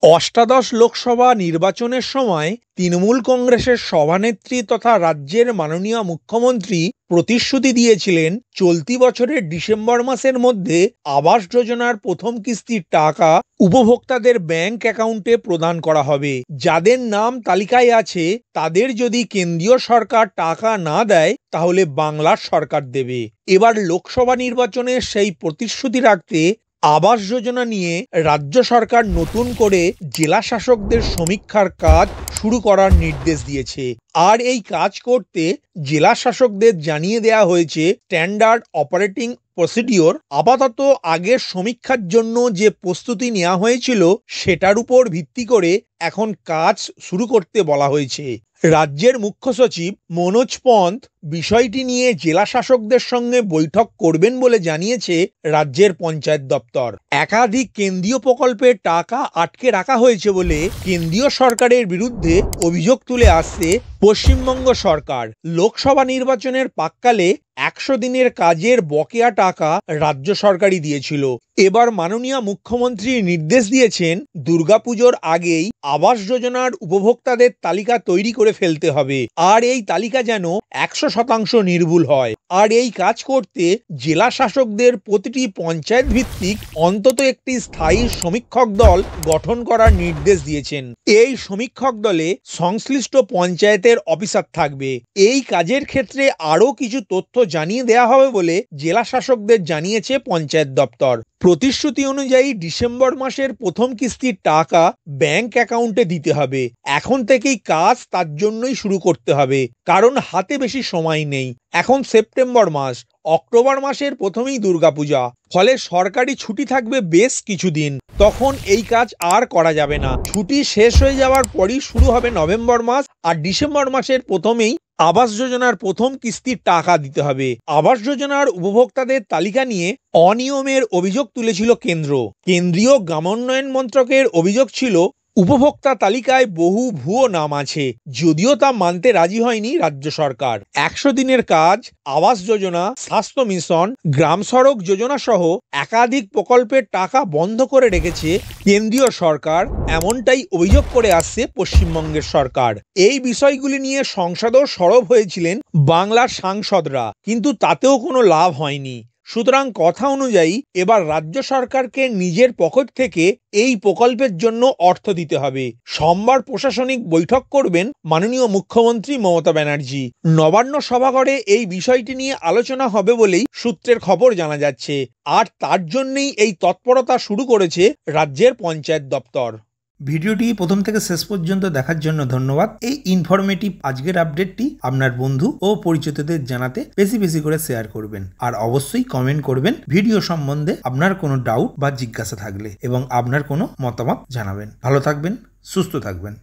অষ্টাদশ লোকসভা নির্বাচনের সময় তৃণমূল কংগ্রেসের সভানেত্রী তথা রাজ্যের মাননীয় মুখ্যমন্ত্রী প্রতিশ্রুতি দিয়েছিলেন চলতি বছরের ডিসেম্বর মাসের মধ্যে আবাস যোজনার প্রথম কিস্তির টাকা উপভোক্তাদের ব্যাংক অ্যাকাউন্টে প্রদান করা হবে। যাদের নাম তালিকায় আছে তাদের যদি কেন্দ্রীয় সরকার টাকা না দেয় তাহলে বাংলার সরকার দেবে। এবার লোকসভা নির্বাচনে সেই প্রতিশ্রুতি রাখতে আবাস যোজনা নিয়ে রাজ্য সরকার নতুন করে জেলা শাসকদের সমীক্ষার কাজ শুরু করার নির্দেশ দিয়েছে। আর এই কাজ করতে জেলা শাসকদের জানিয়ে দেওয়া হয়েছে স্ট্যান্ডার্ড অপারেটিং প্রসিডিওর। আপাতত আগের সমীক্ষার জন্য যে প্রস্তুতি নেওয়া হয়েছিল সেটার উপর ভিত্তি করে এখন কাজ শুরু করতে বলা হয়েছে। রাজ্যের মুখ্য সচিব মনোজ পন্থ বিষয়টি নিয়ে জেলা শাসকদের সঙ্গে বৈঠক করবেন বলে জানিয়েছে রাজ্যের পঞ্চায়েত দপ্তর। একাধিক কেন্দ্রীয় প্রকল্পের টাকা আটকে রাখা হয়েছে বলে কেন্দ্রীয় সরকারের বিরুদ্ধে অভিযোগ তুলে আসছে পশ্চিমবঙ্গ সরকার। লোকসভা নির্বাচনের প্রাক্কালে 100 দিনের কাজের বকেয়া টাকা রাজ্য সরকারই দিয়েছিল। এবার মাননীয় মুখ্যমন্ত্রী নির্দেশ দিয়েছেন দুর্গাপুজোর আগেই আবাস যোজনার উপভোক্তাদের তালিকা তৈরি করে ফেলতে হবে। আর এই তালিকা যেন 100% নির্ভুল হয়। আর এই কাজ করতে জেলা শাসকদের প্রতিটি পঞ্চায়েত ভিত্তিক অন্তত একটি স্থায়ী সমীক্ষক দল গঠন করার নির্দেশ দিয়েছেন। এই সমীক্ষক দলে সংশ্লিষ্ট পঞ্চায়েতের অফিসার থাকবে। এই কাজের ক্ষেত্রে আরও কিছু তথ্য জানিয়ে দেওয়া হবে বলে জেলা শাসকদের জানিয়েছে পঞ্চায়েত দপ্তর। প্রতিশ্রুতি অনুযায়ী ডিসেম্বর মাসের প্রথম কিস্তির টাকা ব্যাংক অ্যাকাউন্টে দিতে হবে। এখন থেকেই কাজ তার জন্যই শুরু করতে হবে, কারণ হাতে বেশি সময় নেই। এখন সেপ্টেম্বর মাস, অক্টোবর মাসের প্রথমেই দুর্গাপূজা, ফলে সরকারি ছুটি থাকবে বেশ কিছুদিন। তখন এই কাজ আর করা যাবে না। ছুটি শেষ হয়ে যাওয়ার পরই শুরু হবে নভেম্বর মাস, আর ডিসেম্বর মাসের প্রথমেই আবাস যোজনার প্রথম কিস্তির টাকা দিতে হবে। আবাস যোজনার উপভোক্তাদের তালিকা নিয়ে অনিয়মের অভিযোগ তুলেছিল কেন্দ্র। কেন্দ্রীয় গ্রামোন্নয়ন মন্ত্রকের অভিযোগ ছিল উপভোক্তা তালিকায় বহু ভুয়ো নাম আছে, যদিও তা মানতে রাজি হয়নি রাজ্য সরকার। 100 দিনের কাজ, আবাস যোজনা, স্বাস্থ্য মিশন, গ্রাম সড়ক যোজনা সহ একাধিক প্রকল্পের টাকা বন্ধ করে রেখেছে কেন্দ্রীয় সরকার, এমনটাই অভিযোগ করে আসছে পশ্চিমবঙ্গের সরকার। এই বিষয়গুলি নিয়ে সংসদেও সরব হয়েছিলেন বাংলার সাংসদরা, কিন্তু তাতেও কোনো লাভ হয়নি। সুতরাং কথা অনুযায়ী এবার রাজ্য সরকারকে নিজের পকেট থেকে এই প্রকল্পের জন্য অর্থ দিতে হবে। সোমবার প্রশাসনিক বৈঠক করবেন মাননীয় মুখ্যমন্ত্রী মমতা ব্যানার্জি। নবান্ন সভাঘরে এই বিষয়টি নিয়ে আলোচনা হবে বলেই সূত্রের খবর জানা যাচ্ছে। আর তার জন্যই এই তৎপরতা শুরু করেছে রাজ্যের পঞ্চায়েত দপ্তর। ভিডিওটি প্রথম থেকে শেষ পর্যন্ত দেখার জন্য ধন্যবাদ। এই ইনফরমেটিভ আজকের আপডেটটি আপনার বন্ধু ও পরিচিতদের জানাতে বেশি বেশি করে শেয়ার করবেন। আর অবশ্যই কমেন্ট করবেন ভিডিও সম্বন্ধে আপনার কোনো ডাউট বা জিজ্ঞাসা থাকলে, এবং আপনার কোনো মতামত জানাবেন। ভালো থাকবেন, সুস্থ থাকবেন।